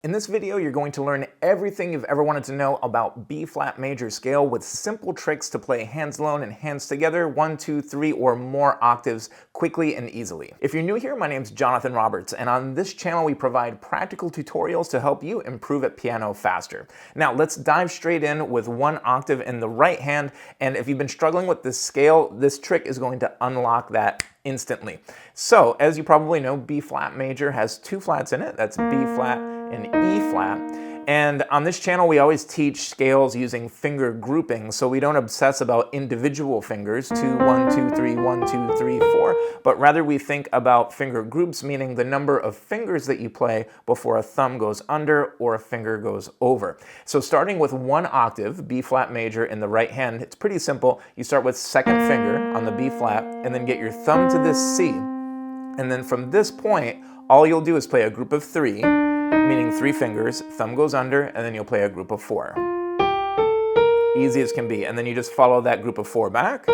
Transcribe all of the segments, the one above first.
In this video, you're going to learn everything you've ever wanted to know about B-flat major scale with simple tricks to play hands alone and hands together, 1, 2, 3, or more octaves quickly and easily. If you're new here, my name's Jonathan Roberts, and on this channel we provide practical tutorials to help you improve at piano faster. Now let's dive straight in with one octave in the right hand, and if you've been struggling with this scale, this trick is going to unlock that instantly. So, as you probably know, B-flat major has two flats in it. That's B-flat and E-flat. And on this channel, we always teach scales using finger groupings, so we don't obsess about individual fingers, 2, 1, 2, 3, 1, 2, 3, 4, but rather we think about finger groups, meaning the number of fingers that you play before a thumb goes under or a finger goes over. So starting with one octave, B-flat major in the right hand, it's pretty simple. You start with second finger on the B-flat, and then get your thumb to this C, and then from this point, all you'll do is play a group of 3, meaning 3 fingers, thumb goes under, and then you'll play a group of 4. Easy as can be. And then you just follow that group of 4 back,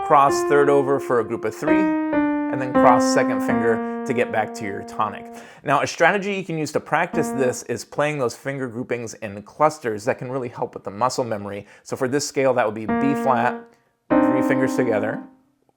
cross third over for a group of 3, and then cross second finger to get back to your tonic. Now, a strategy you can use to practice this is playing those finger groupings in clusters that can really help with the muscle memory. So for this scale, that would be B-flat, 3 fingers together,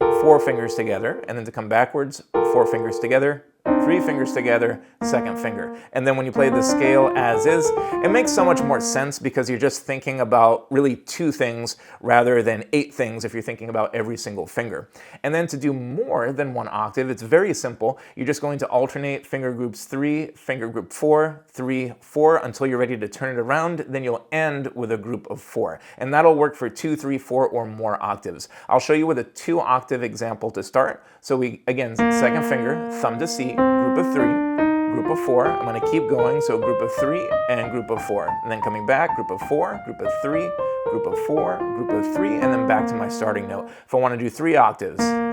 4 fingers together, and then to come backwards, 4 fingers together, 3 fingers together, second finger. And then when you play the scale as is, it makes so much more sense because you're just thinking about really 2 things rather than 8 things if you're thinking about every single finger. And then to do more than one octave, it's very simple. You're just going to alternate finger groups 3, finger group 4, 3, 4 until you're ready to turn it around. Then you'll end with a group of 4. And that'll work for 2, 3, 4, or more octaves. I'll show you with a 2 octave example to start. So again, second finger, thumb to C, group of 3, group of 4. I'm going to keep going, so group of 3 and group of 4. And then coming back, group of 4, group of 3, group of 4, group of 3, and then back to my starting note. If I want to do 3 octaves, 3,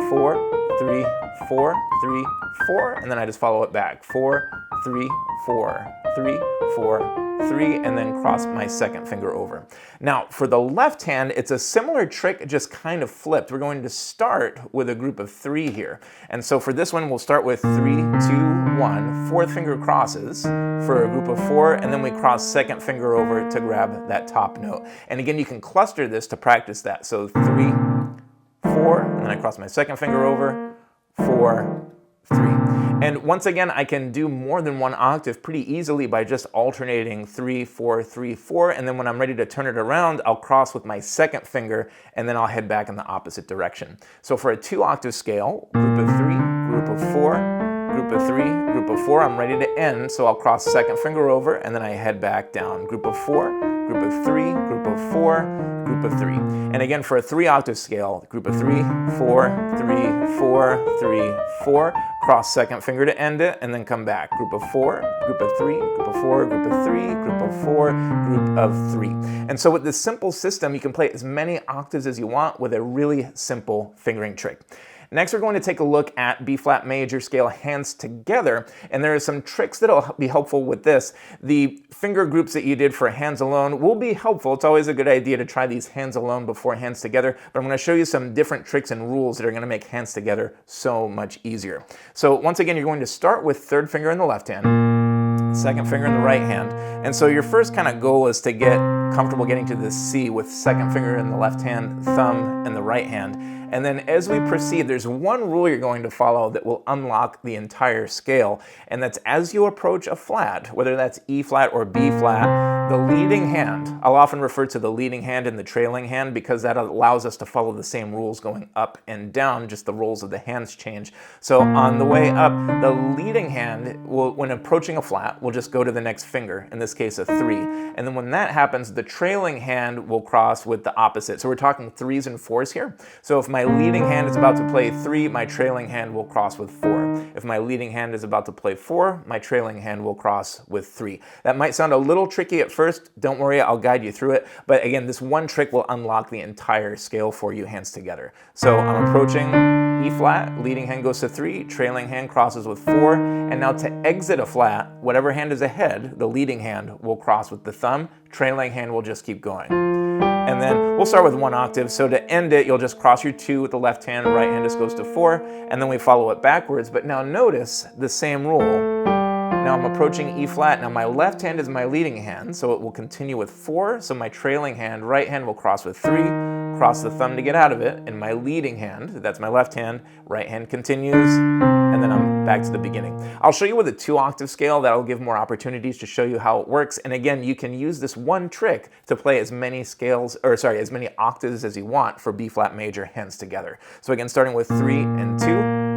4, 3, 4, 3, 4, and then I just follow it back. 4, 3, 4, 3, 4, 3, and then cross my second finger over. Now, for the left hand, it's a similar trick, just kind of flipped. We're going to start with a group of 3 here. And so for this one, we'll start with 3, 2, 1, fourth finger crosses for a group of 4, and then we cross second finger over to grab that top note. And again, you can cluster this to practice that. So 3, 4, and then I cross my second finger over, 4, 3. And once again, I can do more than one octave pretty easily by just alternating 3, 4, 3, 4, and then when I'm ready to turn it around, I'll cross with my second finger, and then I'll head back in the opposite direction. So for a 2 octave scale, group of 3, group of 4, group of 3, group of 4, I'm ready to end, so I'll cross second finger over, and then I head back down. Group of 4, group of 3, group of 4, group of 3. And again, for a 3 octave scale, group of 3, 4, 3, 4, 3, 4, cross second finger to end it, and then come back. Group of 4, group of 3, group of 4, group of 3, group of 4, group of 3. And so with this simple system, you can play as many octaves as you want with a really simple fingering trick. Next, we're going to take a look at B-flat major scale hands together, and there are some tricks that'll be helpful with this. The finger groups that you did for hands alone will be helpful. It's always a good idea to try these hands alone before hands together, but I'm going to show you some different tricks and rules that are going to make hands together so much easier. So once again, you're going to start with third finger in the left hand, second finger in the right hand, and so your first kind of goal is to get comfortable getting to this C with second finger in the left hand, thumb in the right hand. And then as we proceed, there's one rule you're going to follow that will unlock the entire scale, and that's as you approach a flat, whether that's E-flat or B-flat, the leading hand, I'll often refer to the leading hand and the trailing hand because that allows us to follow the same rules going up and down, just the roles of the hands change. So on the way up, the leading hand, when approaching a flat, will just go to the next finger, in this case a 3. And then when that happens, the trailing hand will cross with the opposite. So we're talking 3s and 4s here. So if my leading hand is about to play 3, my trailing hand will cross with 4. If my leading hand is about to play 4, my trailing hand will cross with 3. That might sound a little tricky at first. Don't worry, I'll guide you through it. But again, this one trick will unlock the entire scale for you hands together. So I'm approaching E-flat, leading hand goes to 3, trailing hand crosses with 4, and now to exit a flat, whatever hand is ahead, the leading hand will cross with the thumb, trailing hand will just keep going. And then we'll start with one octave. So to end it, you'll just cross your 2 with the left hand, right hand just goes to 4, and then we follow it backwards. But now notice the same rule. Now I'm approaching E flat. Now my left hand is my leading hand, so it will continue with 4. So my trailing hand, right hand, will cross with 3, cross the thumb to get out of it, and my leading hand, that's my left hand, right hand continues, and then I'm back to the beginning. I'll show you with a 2-octave scale. That'll give more opportunities to show you how it works. And again, you can use this one trick to play as many scales, or sorry, as many octaves as you want for B flat major hands together. So again, starting with 3 and 2,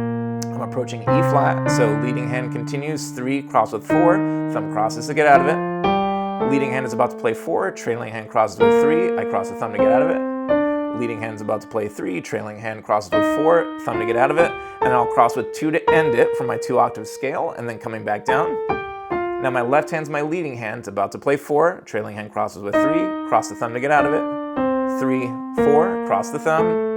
I'm approaching E flat, so leading hand continues, 3, cross with 4, thumb crosses to get out of it. Leading hand is about to play 4, trailing hand crosses with 3, I cross the thumb to get out of it. Leading hand is about to play 3, trailing hand crosses with 4, thumb to get out of it, and then I'll cross with 2 to end it for my 2-octave scale, and then coming back down. Now my left hand's my leading hand, about to play 4, trailing hand crosses with 3, cross the thumb to get out of it, 3, 4, cross the thumb,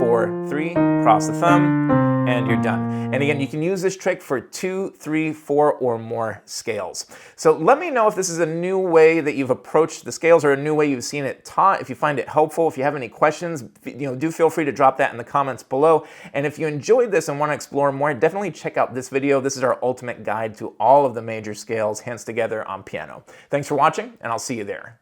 4, 3, cross the thumb, and you're done. And again, you can use this trick for 2, 3, 4, or more scales. So let me know if this is a new way that you've approached the scales or a new way you've seen it taught. If you find it helpful, if you have any questions, do feel free to drop that in the comments below. And if you enjoyed this and want to explore more, definitely check out this video. This is our ultimate guide to all of the major scales, hands together on piano. Thanks for watching, and I'll see you there.